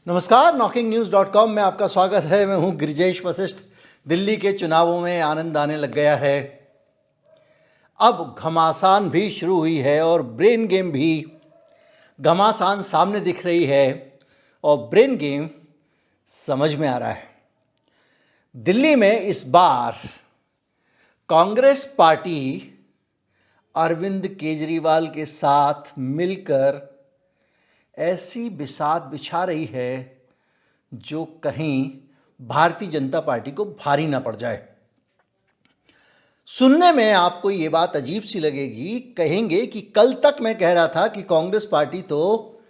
नमस्कार, knocking-news.com में आपका स्वागत है। मैं हूं गिरिजेश वशिष्ठ। दिल्ली के चुनावों में आनंद आने लग गया है। अब घमासान भी शुरू हुई है और ब्रेन गेम भी। घमासान सामने दिख रही है और ब्रेन गेम समझ में आ रहा है। दिल्ली में इस बार कांग्रेस पार्टी अरविंद केजरीवाल के साथ मिलकर ऐसी बिसात बिछा रही है जो कहीं भारतीय जनता पार्टी को भारी ना पड़ जाए। सुनने में आपको ये बात अजीब सी लगेगी, कहेंगे कि कल तक मैं कह रहा था कि कांग्रेस पार्टी तो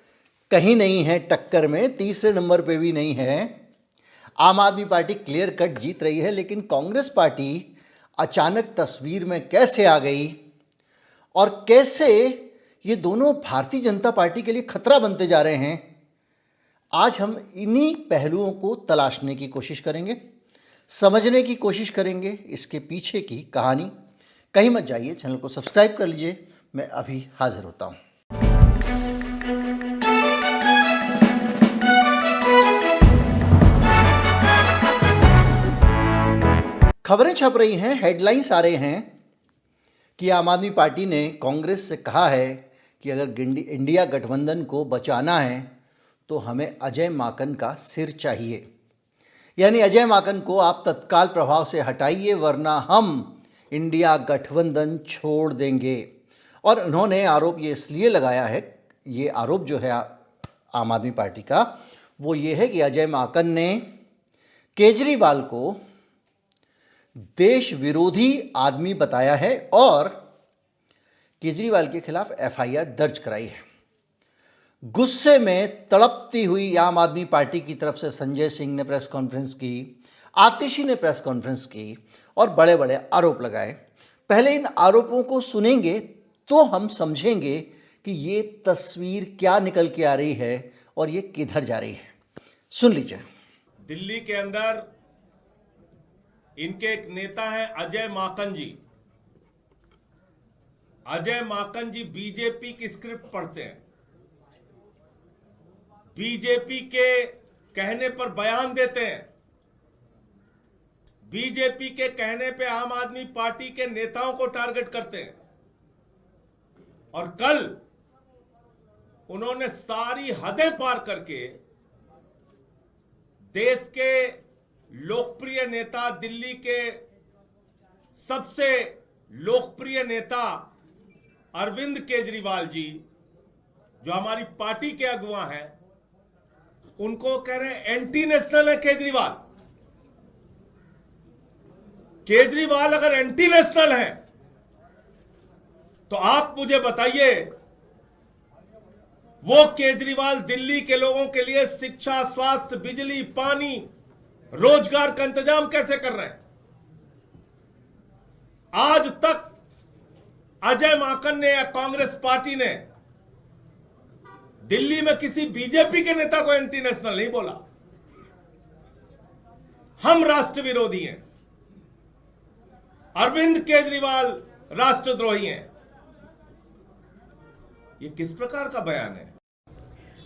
कहीं नहीं है टक्कर में, तीसरे नंबर पे भी नहीं है। आम आदमी पार्टी क्लियर कट जीत रही है, लेकिन कांग्रेस पार्टी अचानक तस्वीर में कैसे आ गई और कैसे ये दोनों भारतीय जनता पार्टी के लिए खतरा बनते जा रहे हैं। आज हम इन्हीं पहलुओं को तलाशने की कोशिश करेंगे, समझने की कोशिश करेंगे, इसके पीछे की कहानी। कहीं मत जाइए, चैनल को सब्सक्राइब कर लीजिए। मैं अभी हाजिर होता हूं। खबरें छप रही हैं, हेडलाइंस आ रहे हैं कि आम आदमी पार्टी ने कांग्रेस से कहा है कि अगर इंडिया गठबंधन को बचाना है तो हमें अजय माकन का सिर चाहिए। यानी अजय माकन को आप तत्काल प्रभाव से हटाइए, वरना हम इंडिया गठबंधन छोड़ देंगे। और उन्होंने आरोप ये इसलिए लगाया है, ये आरोप जो है आम आदमी पार्टी का, वो ये है कि अजय माकन ने केजरीवाल को देश विरोधी आदमी बताया है और केजरीवाल के खिलाफ एफआईआर दर्ज कराई है। गुस्से में तड़पती हुई आम आदमी पार्टी की तरफ से संजय सिंह ने प्रेस कॉन्फ्रेंस की, आतिशी ने प्रेस कॉन्फ्रेंस की और बड़े बड़े आरोप लगाए। पहले इन आरोपों को सुनेंगे तो हम समझेंगे कि ये तस्वीर क्या निकल के आ रही है और ये किधर जा रही है। सुन लीजिए। दिल्ली के अंदर इनके एक नेता हैं अजय माकन जी। अजय माकन जी बीजेपी की स्क्रिप्ट पढ़ते हैं, बीजेपी के कहने पर बयान देते हैं, बीजेपी के कहने पे आम आदमी पार्टी के नेताओं को टारगेट करते हैं। और कल उन्होंने सारी हदें पार करके देश के लोकप्रिय नेता, दिल्ली के सबसे लोकप्रिय नेता अरविंद केजरीवाल जी, जो हमारी पार्टी के अगुवा हैं, उनको कह रहे हैं एंटी नेशनल है केजरीवाल। केजरीवाल अगर एंटी नेशनल है तो आप मुझे बताइए, वो केजरीवाल दिल्ली के लोगों के लिए शिक्षा, स्वास्थ्य, बिजली, पानी, रोजगार का इंतजाम कैसे कर रहे हैं? आज तक अजय माकन ने या कांग्रेस पार्टी ने दिल्ली में किसी बीजेपी के नेता को एंटी नेशनल नहीं बोला। हम राष्ट्र विरोधी हैं, अरविंद केजरीवाल राष्ट्रद्रोही हैं। ये किस प्रकार का बयान है?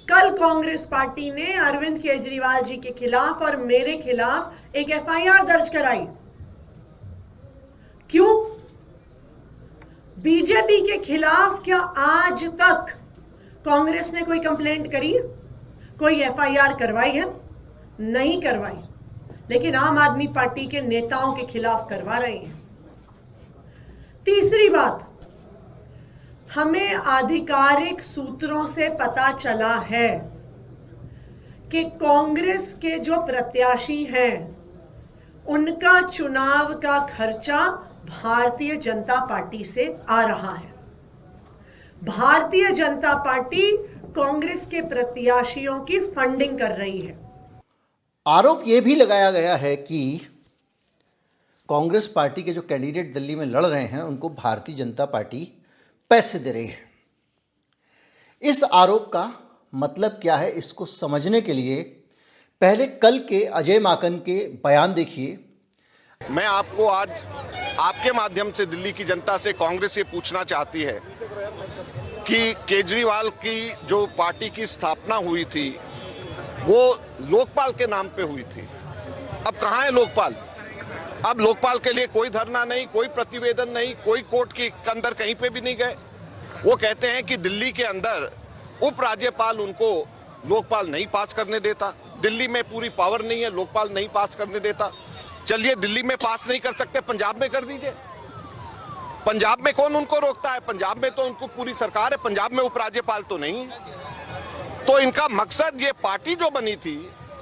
कल कांग्रेस पार्टी ने अरविंद केजरीवाल जी के खिलाफ और मेरे खिलाफ एक एफआईआर दर्ज कराई। क्यों? बीजेपी के खिलाफ क्या आज तक कांग्रेस ने कोई कंप्लेंट करी, कोई एफआईआर करवाई है? नहीं करवाई, लेकिन आम आदमी पार्टी के नेताओं के खिलाफ करवा रहे हैं। तीसरी बात, हमें आधिकारिक सूत्रों से पता चला है कि कांग्रेस के जो प्रत्याशी हैं उनका चुनाव का खर्चा भारतीय जनता पार्टी से आ रहा है। भारतीय जनता पार्टी कांग्रेस के प्रत्याशियों की फंडिंग कर रही है। आरोप यह भी लगाया गया है कि कांग्रेस पार्टी के जो कैंडिडेट दिल्ली में लड़ रहे हैं उनको भारतीय जनता पार्टी पैसे दे रही है। इस आरोप का मतलब क्या है, इसको समझने के लिए पहले कल के अजय माकन के बयान देखिए। मैं आपको आज आपके माध्यम से दिल्ली की जनता से कांग्रेस ये पूछना चाहती है कि केजरीवाल की जो पार्टी की स्थापना हुई थी वो लोकपाल के नाम पे हुई थी। अब कहाँ है लोकपाल? अब लोकपाल के लिए कोई धरना नहीं, कोई प्रतिवेदन नहीं, कोई कोर्ट के अंदर कहीं पे भी नहीं गए। वो कहते हैं कि दिल्ली के अंदर उपराज्यपाल उनको लोकपाल नहीं पास करने देता, दिल्ली में पूरी पावर नहीं है, लोकपाल नहीं पास करने देता। चलिए, दिल्ली में पास नहीं कर सकते, पंजाब में कर दीजिए। पंजाब में कौन उनको रोकता है? पंजाब में तो उनको पूरी सरकार है, पंजाब में उपराज्यपाल तो नहीं है। तो इनका मकसद, ये पार्टी जो बनी थी,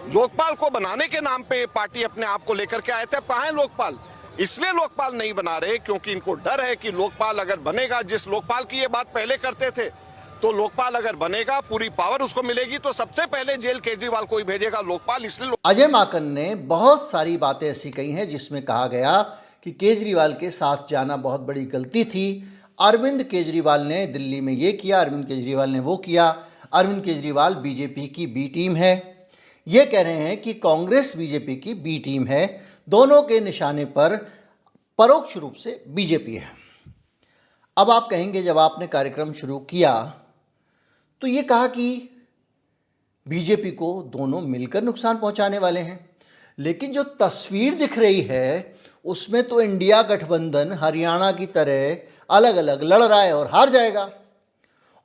लोकपाल को बनाने के नाम पे पार्टी अपने आप को लेकर के आए थे। कहाँ है लोकपाल? इसलिए लोकपाल नहीं बना रहे क्योंकि इनको डर है कि लोकपाल अगर बनेगा, जिस लोकपाल की ये बात पहले करते थे, तो लोकपाल अगर बनेगा, पूरी पावर उसको मिलेगी, तो सबसे पहले जेल केजरीवाल को ही भेजेगा लोकपाल। इसलिए अजय माकन ने बहुत सारी बातें ऐसी कही हैं जिसमें कहा गया कि केजरीवाल के साथ जाना बहुत बड़ी गलती थी। अरविंद केजरीवाल ने दिल्ली में ये किया, अरविंद केजरीवाल ने वो किया। अरविंद केजरीवाल बीजेपी की बी टीम है। ये कह रहे हैं कि कांग्रेस बीजेपी की बी टीम है। दोनों के निशाने पर परोक्ष रूप से बीजेपी है। अब आप कहेंगे, जब आपने कार्यक्रम शुरू किया तो ये कहा कि बीजेपी को दोनों मिलकर नुकसान पहुंचाने वाले हैं, लेकिन जो तस्वीर दिख रही है उसमें तो इंडिया गठबंधन हरियाणा की तरह अलग अलग लड़ रहा है और हार जाएगा।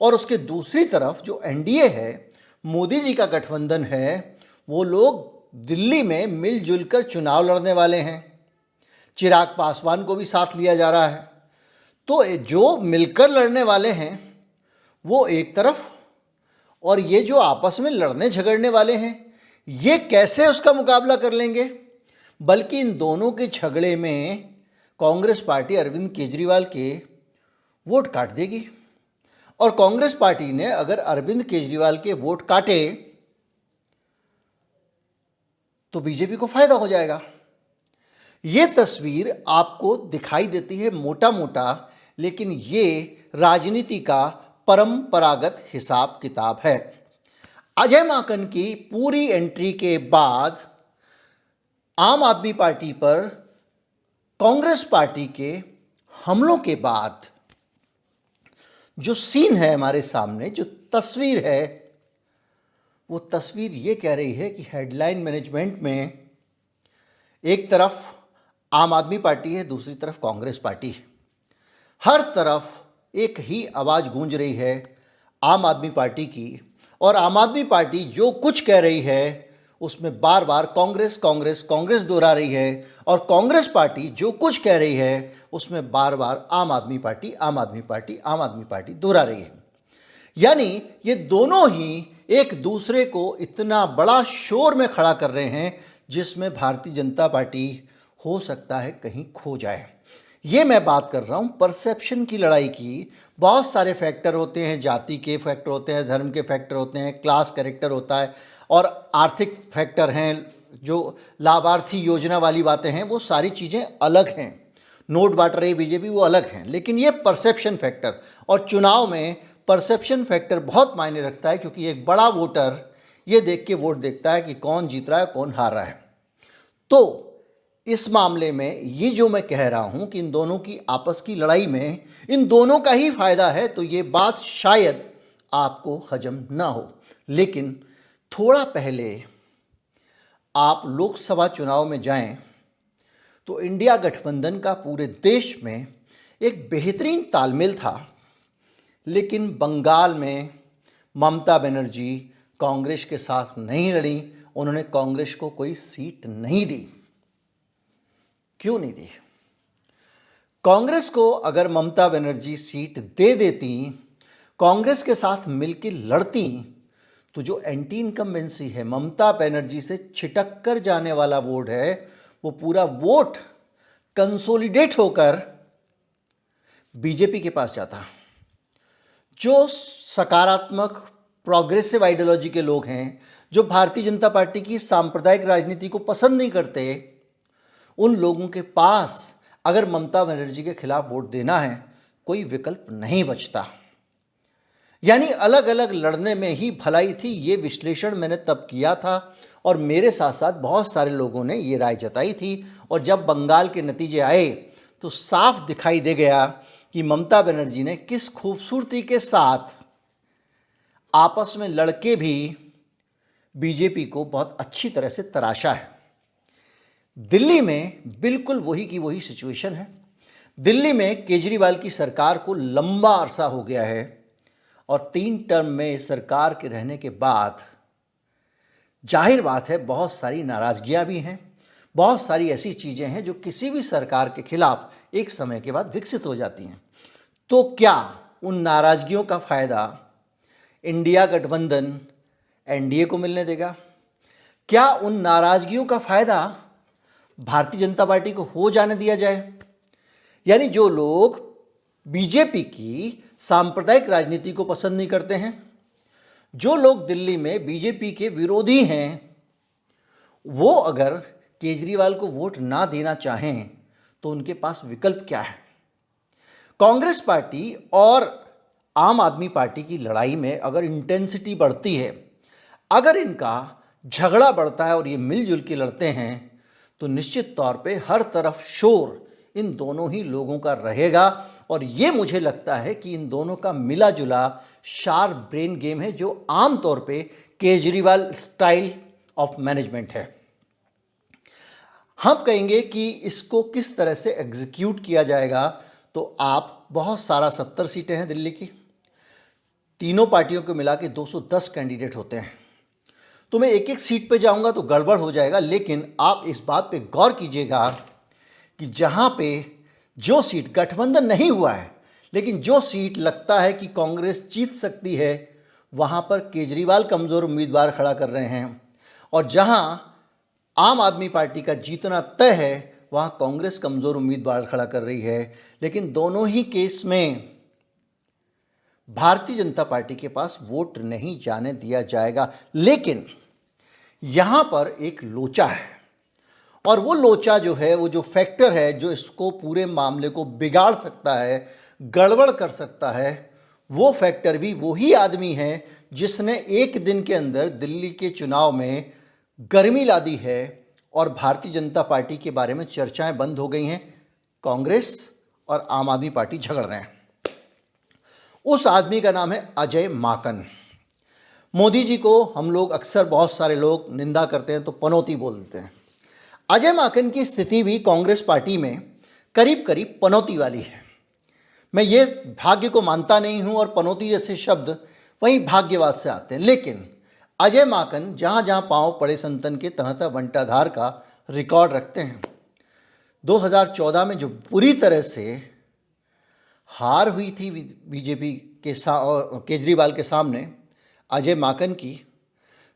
और उसके दूसरी तरफ जो एनडीए है, मोदी जी का गठबंधन है, वो लोग दिल्ली में मिलजुल कर चुनाव लड़ने वाले हैं। चिराग पासवान को भी साथ लिया जा रहा है। तो जो मिलकर लड़ने वाले हैं वो एक तरफ, और ये जो आपस में लड़ने झगड़ने वाले हैं, ये कैसे उसका मुकाबला कर लेंगे? बल्कि इन दोनों के झगड़े में कांग्रेस पार्टी अरविंद केजरीवाल के वोट काट देगी। और कांग्रेस पार्टी ने अगर अरविंद केजरीवाल के वोट काटे तो बीजेपी को फायदा हो जाएगा। ये तस्वीर आपको दिखाई देती है मोटा मोटा, लेकिन ये राजनीति का परंपरागत हिसाब किताब है। अजय माकन की पूरी एंट्री के बाद आम आदमी पार्टी पर कांग्रेस पार्टी के हमलों के बाद जो सीन है हमारे सामने, जो तस्वीर है, वो तस्वीर ये कह रही है कि हेडलाइन मैनेजमेंट में एक तरफ आम आदमी पार्टी है, दूसरी तरफ कांग्रेस पार्टी है। हर तरफ एक ही आवाज़ गूंज रही है आम आदमी पार्टी की, और आम आदमी पार्टी जो कुछ कह रही है उसमें बार बार कांग्रेस कांग्रेस कांग्रेस दोहरा रही है, और कांग्रेस पार्टी जो कुछ कह रही है उसमें बार बार आम आदमी पार्टी आम आदमी पार्टी आम आदमी पार्टी दोहरा रही है। यानी ये दोनों ही एक दूसरे को इतना बड़ा शोर में खड़ा कर रहे हैं जिसमें भारतीय जनता पार्टी हो सकता है कहीं खो जाए। ये मैं बात कर रहा हूँ परसेप्शन की लड़ाई की। बहुत सारे फैक्टर होते हैं, जाति के फैक्टर होते हैं, धर्म के फैक्टर होते हैं, क्लास कैरेक्टर होता है, और आर्थिक फैक्टर हैं, जो लाभार्थी योजना वाली बातें हैं, वो सारी चीज़ें अलग हैं। नोट बांट रही बीजेपी, वो अलग हैं। लेकिन ये परसेप्शन फैक्टर, और चुनाव में परसेप्शन फैक्टर बहुत मायने रखता है, क्योंकि एक बड़ा वोटर ये देख के वोट देखता है कि कौन जीत रहा है, कौन हार रहा है। तो इस मामले में ये जो मैं कह रहा हूं कि इन दोनों की आपस की लड़ाई में इन दोनों का ही फायदा है, तो ये बात शायद आपको हजम ना हो। लेकिन थोड़ा पहले आप लोकसभा चुनाव में जाएं तो इंडिया गठबंधन का पूरे देश में एक बेहतरीन तालमेल था। लेकिन बंगाल में ममता बनर्जी कांग्रेस के साथ नहीं लड़ी, उन्होंने कांग्रेस को कोई सीट नहीं दी। क्यों नहीं दी? कांग्रेस को अगर ममता बनर्जी सीट दे देती, कांग्रेस के साथ मिलकर लड़ती, तो जो एंटी इनकम्बेंसी है, ममता बनर्जी से छिटक कर जाने वाला वोट है, वो पूरा वोट कंसोलिडेट होकर बीजेपी के पास जाता। जो सकारात्मक प्रोग्रेसिव आइडियोलॉजी के लोग हैं, जो भारतीय जनता पार्टी की सांप्रदायिक राजनीति को पसंद नहीं करते, उन लोगों के पास अगर ममता बनर्जी के खिलाफ वोट देना है, कोई विकल्प नहीं बचता। यानी अलग अलग लड़ने में ही भलाई थी। ये विश्लेषण मैंने तब किया था, और मेरे साथ साथ बहुत सारे लोगों ने ये राय जताई थी। और जब बंगाल के नतीजे आए तो साफ दिखाई दे गया कि ममता बनर्जी ने किस खूबसूरती के साथ आपस में लड़के भी बीजेपी को बहुत अच्छी तरह से तराशा है। दिल्ली में बिल्कुल वही की वही सिचुएशन है। दिल्ली में केजरीवाल की सरकार को लंबा अरसा हो गया है और 3 टर्म में इस सरकार के रहने के बाद जाहिर बात है बहुत सारी नाराज़गियाँ भी हैं, बहुत सारी ऐसी चीज़ें हैं जो किसी भी सरकार के खिलाफ एक समय के बाद विकसित हो जाती हैं। तो क्या उन नाराज़गियों का फ़ायदा इंडिया गठबंधन एनडीए को मिलने देगा? क्या उन नाराज़गियों का फ़ायदा भारतीय जनता पार्टी को हो जाने दिया जाए? यानी जो लोग बीजेपी की सांप्रदायिक राजनीति को पसंद नहीं करते हैं, जो लोग दिल्ली में बीजेपी के विरोधी हैं, वो अगर केजरीवाल को वोट ना देना चाहें तो उनके पास विकल्प क्या है? कांग्रेस पार्टी और आम आदमी पार्टी की लड़ाई में अगर इंटेंसिटी बढ़ती है, अगर इनका झगड़ा बढ़ता है और ये मिलजुल के लड़ते हैं, तो निश्चित तौर पे हर तरफ शोर इन दोनों ही लोगों का रहेगा। और ये मुझे लगता है कि इन दोनों का मिला जुला शार्प ब्रेन गेम है, जो आम तौर पे केजरीवाल स्टाइल ऑफ मैनेजमेंट है। हम कहेंगे कि इसको किस तरह से एग्जीक्यूट किया जाएगा, तो आप बहुत सारा 70 सीटें हैं दिल्ली की, तीनों पार्टियों को मिला के 210 कैंडिडेट होते हैं। तो मैं एक एक सीट पे जाऊंगा तो गड़बड़ हो जाएगा, लेकिन आप इस बात पे गौर कीजिएगा कि जहां पे जो सीट गठबंधन नहीं हुआ है लेकिन जो सीट लगता है कि कांग्रेस जीत सकती है, वहां पर केजरीवाल कमज़ोर उम्मीदवार खड़ा कर रहे हैं, और जहां आम आदमी पार्टी का जीतना तय है वहां कांग्रेस कमज़ोर उम्मीदवार खड़ा कर रही है। लेकिन दोनों ही केस में भारतीय जनता पार्टी के पास वोट नहीं जाने दिया जाएगा। लेकिन यहाँ पर एक लोचा है, और वो लोचा जो है, वो जो फैक्टर है जो इसको पूरे मामले को बिगाड़ सकता है, गड़बड़ कर सकता है, वो फैक्टर भी वही आदमी है जिसने एक दिन के अंदर दिल्ली के चुनाव में गर्मी ला दी है और भारतीय जनता पार्टी के बारे में चर्चाएं बंद हो गई हैं। कांग्रेस और आम आदमी पार्टी झगड़ रहे हैं। उस आदमी का नाम है अजय माकन। मोदी जी को हम लोग अक्सर, बहुत सारे लोग निंदा करते हैं तो पनौती बोलते हैं। अजय माकन की स्थिति भी कांग्रेस पार्टी में करीब करीब पनौती वाली है। मैं ये भाग्य को मानता नहीं हूँ, और पनौती जैसे शब्द वहीं भाग्यवाद से आते हैं। लेकिन अजय माकन जहाँ जहाँ पाँव पड़े संतन के तहाँ तहाँ बंटाधार का रिकॉर्ड रखते हैं। 2014 में जो बुरी तरह से हार हुई थी बीजेपी के केजरीवाल के सामने, अजय माकन की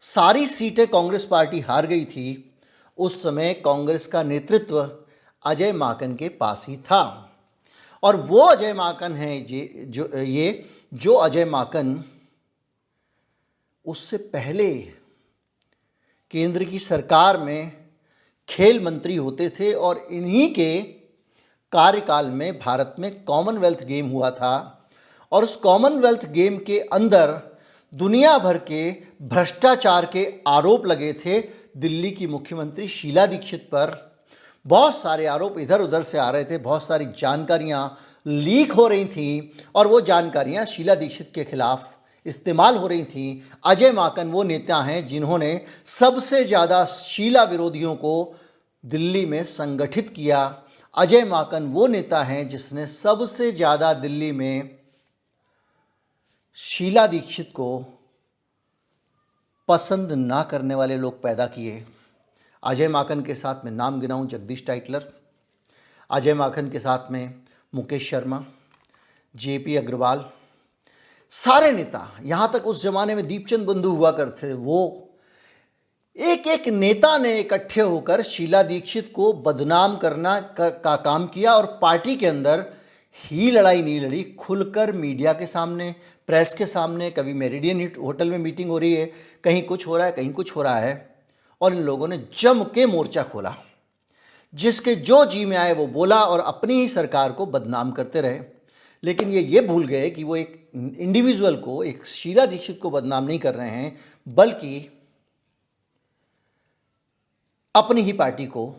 सारी सीटें कांग्रेस पार्टी हार गई थी। उस समय कांग्रेस का नेतृत्व अजय माकन के पास ही था, और वो अजय माकन है जो अजय माकन उससे पहले केंद्र की सरकार में खेल मंत्री होते थे, और इन्हीं के कार्यकाल में भारत में कॉमनवेल्थ गेम हुआ था, और उस कॉमनवेल्थ गेम के अंदर दुनिया भर के भ्रष्टाचार के आरोप लगे थे दिल्ली की मुख्यमंत्री शीला दीक्षित पर। बहुत सारे आरोप इधर उधर से आ रहे थे, बहुत सारी जानकारियां लीक हो रही थी, और वो जानकारियां शीला दीक्षित के खिलाफ इस्तेमाल हो रही थी। अजय माकन वो नेता हैं जिन्होंने सबसे ज़्यादा शीला विरोधियों को दिल्ली में संगठित किया। अजय माकन वो नेता हैं जिसने सबसे ज़्यादा दिल्ली में शीला दीक्षित को पसंद ना करने वाले लोग पैदा किए। अजय माकन के साथ में नाम गिनाऊं, जगदीश टाइटलर, अजय माकन के साथ में मुकेश शर्मा, जेपी अग्रवाल, सारे नेता, यहाँ तक उस जमाने में दीपचंद बंधु हुआ करते थे, वो एक एक नेता ने इकट्ठे होकर शीला दीक्षित को बदनाम करना का काम किया, और पार्टी के अंदर ही लड़ाई नहीं लड़ी, खुलकर मीडिया के सामने, प्रेस के सामने, कभी मेरिडियन होटल में मीटिंग हो रही है, कहीं कुछ हो रहा है, कहीं कुछ हो रहा है, और इन लोगों ने जम के मोर्चा खोला। जिसके जो जी में आए वो बोला और अपनी ही सरकार को बदनाम करते रहे। लेकिन ये भूल गए कि वो एक इंडिविजुअल को, एक शीला दीक्षित को बदनाम नहीं कर रहे हैं, बल्कि अपनी ही पार्टी को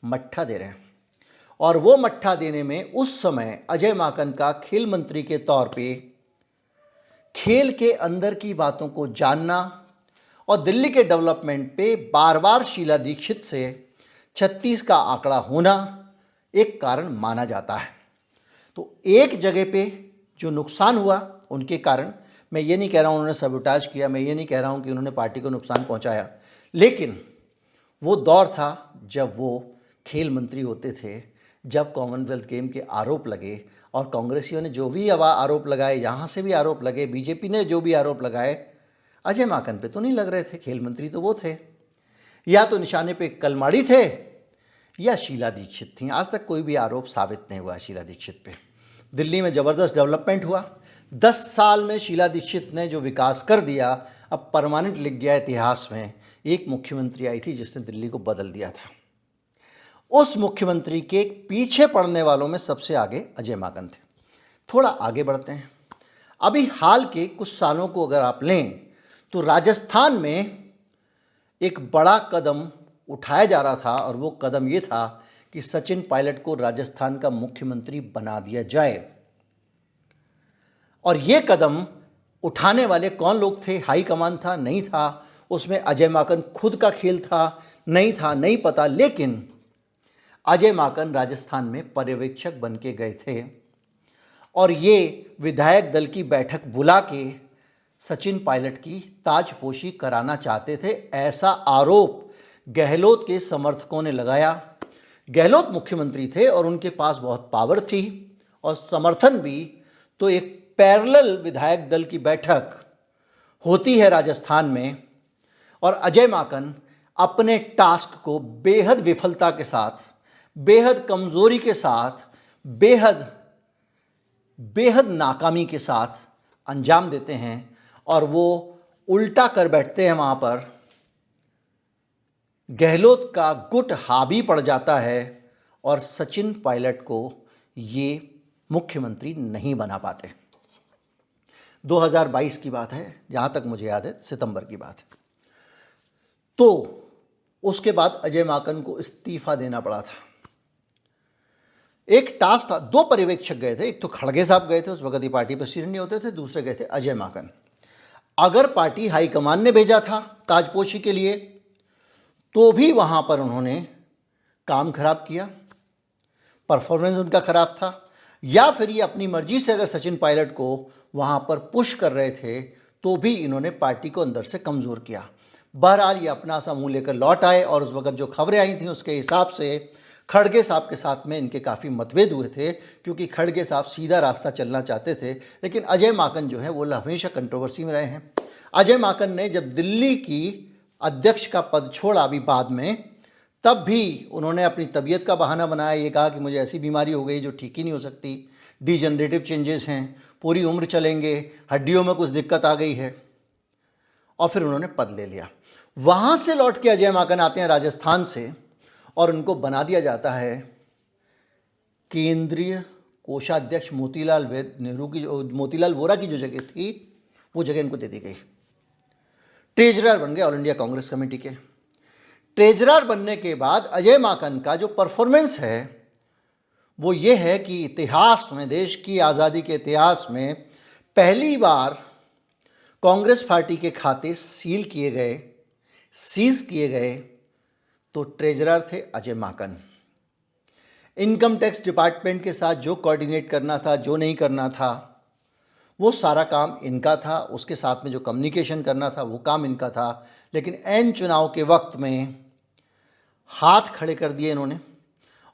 मट्ठा दे रहे हैं। और वो मट्ठा देने में उस समय अजय माकन का खेल मंत्री के तौर पे खेल के अंदर की बातों को जानना और दिल्ली के डेवलपमेंट पे बार बार शीला दीक्षित से 36 का आंकड़ा होना एक कारण माना जाता है। तो एक जगह पे जो नुकसान हुआ उनके कारण, मैं ये नहीं कह रहा हूँ उन्होंने सबोटाज किया, मैं ये नहीं कह रहा हूँ कि उन्होंने पार्टी को नुकसान पहुँचाया, लेकिन वो दौर था जब वो खेल मंत्री होते थे, जब कॉमनवेल्थ गेम के आरोप लगे और कांग्रेसियों ने जो भी आरोप लगाए, यहाँ से भी आरोप लगे, बीजेपी ने जो भी आरोप लगाए, अजय माकन पे तो नहीं लग रहे थे। खेल मंत्री तो वो थे, या तो निशाने पे कलमाड़ी थे या शीला दीक्षित थी। आज तक कोई भी आरोप साबित नहीं हुआ शीला दीक्षित पे। दिल्ली में ज़बरदस्त डेवलपमेंट हुआ। 10 साल में शीला दीक्षित ने जो विकास कर दिया, अब परमानेंट लिख गया इतिहास में। एक मुख्यमंत्री आई थी जिसने दिल्ली को बदल दिया था। उस मुख्यमंत्री के पीछे पड़ने वालों में सबसे आगे अजय माकन थे। थोड़ा आगे बढ़ते हैं। अभी हाल के कुछ सालों को अगर आप लें तो राजस्थान में एक बड़ा कदम उठाया जा रहा था, और वो कदम ये था कि सचिन पायलट को राजस्थान का मुख्यमंत्री बना दिया जाए। और ये कदम उठाने वाले कौन लोग थे? हाई कमान था? नहीं था। उसमें अजय माकन खुद का खेल था? नहीं था, नहीं पता। लेकिन अजय माकन राजस्थान में पर्यवेक्षक बन के गए थे और ये विधायक दल की बैठक बुला के सचिन पायलट की ताजपोशी कराना चाहते थे। ऐसा आरोप गहलोत के समर्थकों ने लगाया। गहलोत मुख्यमंत्री थे और उनके पास बहुत पावर थी और समर्थन भी। तो एक पैरेलल विधायक दल की बैठक होती है राजस्थान में, और अजय माकन अपने टास्क को बेहद विफलता के साथ, बेहद कमज़ोरी के साथ, बेहद नाकामी के साथ अंजाम देते हैं और वो उल्टा कर बैठते हैं। वहाँ पर गहलोत का गुट हावी पड़ जाता है और सचिन पायलट को ये मुख्यमंत्री नहीं बना पाते। 2022 की बात है, जहाँ तक मुझे याद है, सितंबर की बात है। तो उसके बाद अजय माकन को इस्तीफा देना पड़ा था। एक टास्क था, 2 पर्यवेक्षक गए थे। एक तो खड़गे साहब गए थे, उस वक्त ही पार्टी प्रेसिडेंट नहीं होते थे। दूसरे गए थे अजय माकन। अगर पार्टी हाईकमान ने भेजा था ताजपोशी के लिए तो भी वहाँ पर उन्होंने काम खराब किया, परफॉर्मेंस उनका खराब था। या फिर ये अपनी मर्जी से अगर सचिन पायलट को वहाँ पर पुश कर रहे थे तो भी इन्होंने पार्टी को अंदर से कमज़ोर किया। बहरहाल ये अपना सा मुँह लेकर लौट आए और उस वक्त जो खबरें आई थी उसके हिसाब से खड़गे साहब के साथ में इनके काफ़ी मतभेद हुए थे, क्योंकि खड़गे साहब सीधा रास्ता चलना चाहते थे, लेकिन अजय माकन जो है वो हमेशा कंट्रोवर्सी में रहे हैं। अजय माकन ने जब दिल्ली की अध्यक्ष का पद छोड़ा अभी बाद में, तब भी उन्होंने अपनी तबीयत का बहाना बनाया। ये कहा कि मुझे ऐसी बीमारी हो गई जो ठीक ही नहीं हो सकती, डिजनरेटिव चेंजेस हैं, पूरी उम्र चलेंगे, हड्डियों में कुछ दिक्कत आ गई है, और फिर उन्होंने पद ले लिया। वहाँ से लौट के अजय माकन आते हैं राजस्थान से और उनको बना दिया जाता है केंद्रीय कोषाध्यक्ष। मोतीलाल वोरा की जो जगह थी वो जगह इनको दे दी गई। ट्रेजरर बन गए ऑल इंडिया कांग्रेस कमेटी के। ट्रेजरर बनने के बाद अजय माकन का जो परफॉर्मेंस है वो ये है कि इतिहास में, देश की आज़ादी के इतिहास में पहली बार कांग्रेस पार्टी के खाते सील किए गए, सीज किए गए, तो ट्रेजरर थे Ajay Maken. Income tax department के साथ जो कोऑर्डिनेट करना था, जो नहीं करना था, वो सारा काम इनका था। उसके साथ में जो कम्युनिकेशन करना था वो काम इनका था। लेकिन ऐन चुनाव के वक्त में हाथ खड़े कर दिए इन्होंने।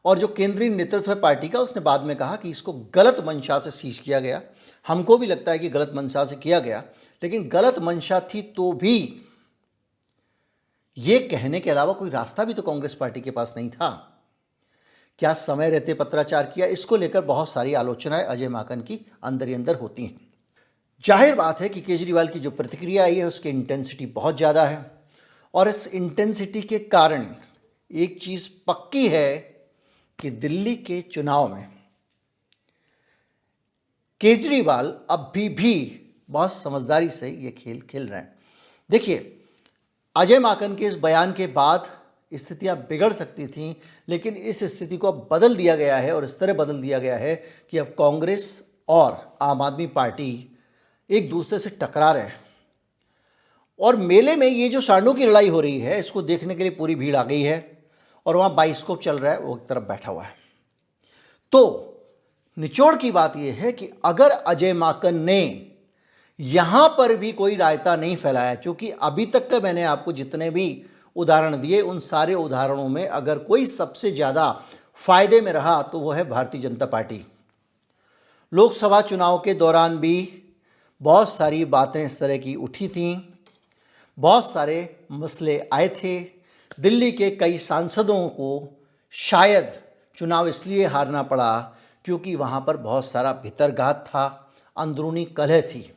और जो केंद्रीय नेतृत्व है पार्टी का, उसने बाद में कहा कि इसको गलत मंशा से सीज किया गया। हमको भी लगता है कि गलत मंशा से किया गया, लेकिन गलत मंशा थी तो भी ये कहने के अलावा कोई रास्ता भी तो कांग्रेस पार्टी के पास नहीं था। क्या समय रहते पत्राचार किया? इसको लेकर बहुत सारी आलोचनाएं अजय माकन की अंदर ही अंदर होती हैं। जाहिर बात है कि केजरीवाल की जो प्रतिक्रिया आई है उसकी इंटेंसिटी बहुत ज़्यादा है, और इस इंटेंसिटी के कारण एक चीज़ पक्की है कि दिल्ली के चुनाव में केजरीवाल अभी भी बहुत समझदारी से ये खेल खेल रहे हैं। देखिए, अजय माकन के इस बयान के बाद स्थितियां बिगड़ सकती थीं, लेकिन इस स्थिति को अब बदल दिया गया है, और इस तरह बदल दिया गया है कि अब कांग्रेस और आम आदमी पार्टी एक दूसरे से टकरा रहे हैं। और मेले में ये जो सांडों की लड़ाई हो रही है, इसको देखने के लिए पूरी भीड़ आ गई है और वहाँ बाइस्कोप चल रहा है, वो एक तरफ बैठा हुआ है। तो निचोड़ की बात यह है कि अगर अजय माकन ने यहाँ पर भी कोई रायता नहीं फैलाया, क्योंकि अभी तक का मैंने आपको जितने भी उदाहरण दिए उन सारे उदाहरणों में अगर कोई सबसे ज़्यादा फायदे में रहा तो वो है भारतीय जनता पार्टी। लोकसभा चुनाव के दौरान भी बहुत सारी बातें इस तरह की उठी थीं, बहुत सारे मसले आए थे। दिल्ली के कई सांसदों को शायद चुनाव इसलिए हारना पड़ा क्योंकि वहाँ पर बहुत सारा भितरघात था, अंदरूनी कलह थी।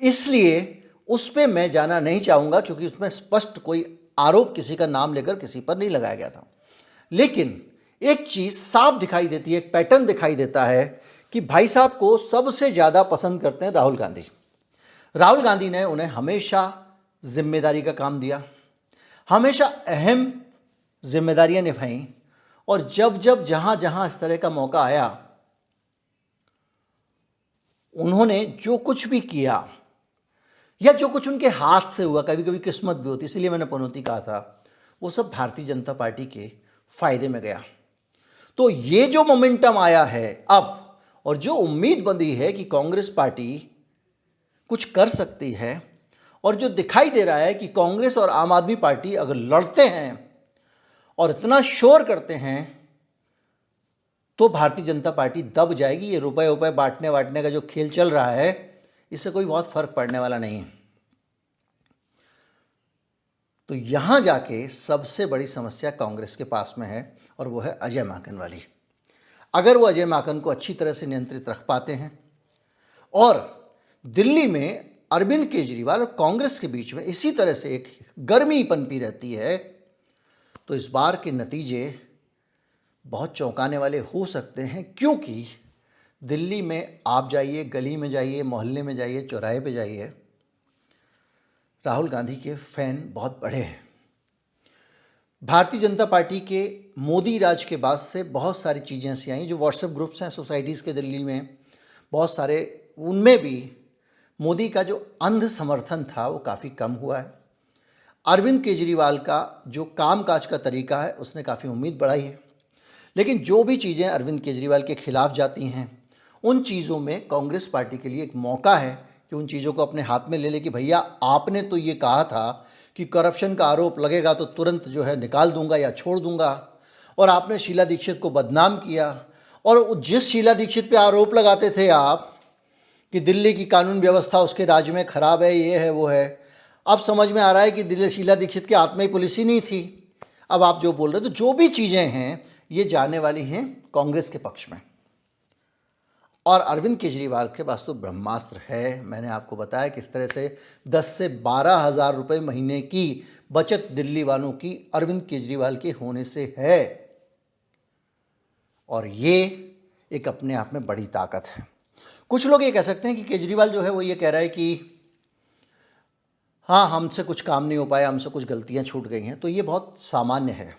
इसलिए उस पर मैं जाना नहीं चाहूँगा क्योंकि उसमें स्पष्ट कोई आरोप किसी का नाम लेकर किसी पर नहीं लगाया गया था। लेकिन एक चीज़ साफ दिखाई देती है, एक पैटर्न दिखाई देता है कि भाई साहब को सबसे ज़्यादा पसंद करते हैं राहुल गांधी। राहुल गांधी ने उन्हें हमेशा जिम्मेदारी का काम दिया, हमेशा अहम जिम्मेदारियां निभाई और जब जब जहां जहां इस तरह का मौका आया उन्होंने जो कुछ भी किया या जो कुछ उनके हाथ से हुआ, कभी कभी किस्मत भी होती, इसलिए मैंने पनौती कहा था, वो सब भारतीय जनता पार्टी के फायदे में गया। तो ये जो मोमेंटम आया है अब और जो उम्मीद बंधी है कि कांग्रेस पार्टी कुछ कर सकती है और जो दिखाई दे रहा है कि कांग्रेस और आम आदमी पार्टी अगर लड़ते हैं और इतना शोर करते हैं तो भारतीय जनता पार्टी दब जाएगी। ये रुपए बांटने का जो खेल चल रहा है इससे कोई बहुत फर्क पड़ने वाला नहीं है। तो यहां जाके सबसे बड़ी समस्या कांग्रेस के पास में है और वो है अजय माकन वाली। अगर वो अजय माकन को अच्छी तरह से नियंत्रित रख पाते हैं और दिल्ली में अरविंद केजरीवाल और कांग्रेस के बीच में इसी तरह से एक गर्मी पनपी रहती है तो इस बार के नतीजे बहुत चौंकाने वाले हो सकते हैं। क्योंकि दिल्ली में आप जाइए, गली में जाइए, मोहल्ले में जाइए, चौराहे पे जाइए, राहुल गांधी के फैन बहुत बड़े हैं। भारतीय जनता पार्टी के मोदी राज के बाद से बहुत सारी चीज़ें ऐसी आई जो व्हाट्सएप ग्रुप्स हैं सोसाइटीज़ के दिल्ली में बहुत सारे, उनमें भी मोदी का जो अंध समर्थन था वो काफ़ी कम हुआ है। अरविंद केजरीवाल का जो कामकाज का तरीका है उसने काफ़ी उम्मीद बढ़ाई है। लेकिन जो भी चीज़ें अरविंद केजरीवाल के खिलाफ जाती हैं उन चीज़ों में कांग्रेस पार्टी के लिए एक मौका है कि उन चीज़ों को अपने हाथ में ले ले कि भैया आपने तो ये कहा था कि करप्शन का आरोप लगेगा तो तुरंत जो है निकाल दूंगा या छोड़ दूंगा, और आपने शीला दीक्षित को बदनाम किया और जिस शीला दीक्षित पे आरोप लगाते थे आप कि दिल्ली की कानून व्यवस्था उसके राज्य में ख़राब है, ये है वो है, अब समझ में आ रहा है कि दिल्ली शीला दीक्षित के हाथ में ही पुलिस ही नहीं थी। अब आप जो बोल रहे हो तो जो भी चीज़ें हैं ये जाने वाली हैं कांग्रेस के पक्ष में। और अरविंद केजरीवाल के पास तो ब्रह्मास्त्र है। मैंने आपको बताया किस तरह से 10 से 12 हज़ार रुपये महीने की बचत दिल्ली वालों की अरविंद केजरीवाल के होने से है और ये एक अपने आप में बड़ी ताकत है। कुछ लोग ये कह सकते हैं कि केजरीवाल जो है वो ये कह रहा है कि हाँ हमसे कुछ काम नहीं हो पाया, हमसे कुछ गलतियाँ छूट गई हैं, तो ये बहुत सामान्य है।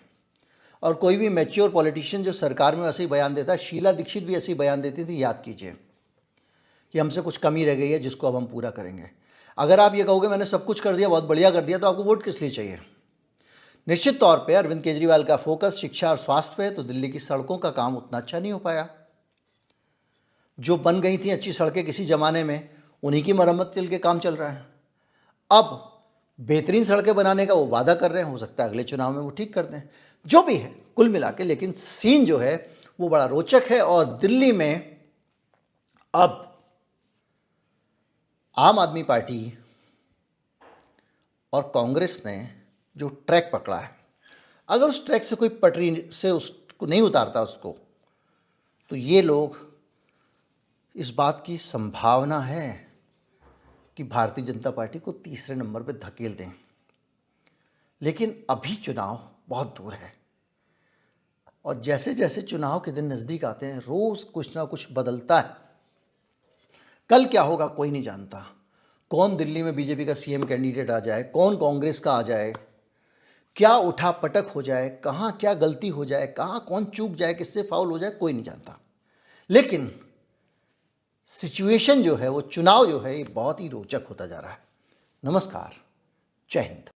और कोई भी मैच्योर पॉलिटिशियन जो सरकार में ऐसे ही बयान देता है, शीला दीक्षित भी ऐसे ही बयान देती थी, याद कीजिए कि हमसे कुछ कमी रह गई है जिसको अब हम पूरा करेंगे। अगर आप ये कहोगे मैंने सब कुछ कर दिया, बहुत बढ़िया कर दिया, तो आपको वोट किस लिए चाहिए? निश्चित तौर पे अरविंद केजरीवाल का फोकस शिक्षा और स्वास्थ्य पे है, तो दिल्ली की सड़कों का काम उतना अच्छा नहीं हो पाया। जो बन गई थी अच्छी सड़कें किसी ज़माने में, उन्हीं की मरम्मत के काम चल रहा है। अब बेहतरीन सड़कें बनाने का वो वादा कर रहे हैं, हो सकता है अगले चुनाव में वो ठीक कर दें। जो भी है कुल मिला के, लेकिन सीन जो है वो बड़ा रोचक है। और दिल्ली में अब आम आदमी पार्टी और कांग्रेस ने जो ट्रैक पकड़ा है, अगर उस ट्रैक से कोई पटरी से उसको नहीं उतारता उसको, तो ये लोग इस बात की संभावना है कि भारतीय जनता पार्टी को तीसरे नंबर पर धकेल दें। लेकिन अभी चुनाव बहुत दूर है और जैसे जैसे चुनाव के दिन नज़दीक आते हैं रोज़ कुछ ना कुछ बदलता है। कल क्या होगा कोई नहीं जानता। कौन दिल्ली में बीजेपी का सीएम कैंडिडेट आ जाए, कौन कांग्रेस का आ जाए, क्या उठा पटक हो जाए, कहाँ क्या गलती हो जाए, कहाँ कौन चूक जाए, किससे फाउल हो जाए, कोई नहीं जानता। लेकिन सिचुएशन जो है वो, चुनाव जो है, ये बहुत ही रोचक होता जा रहा है। नमस्कार, जय हिंद।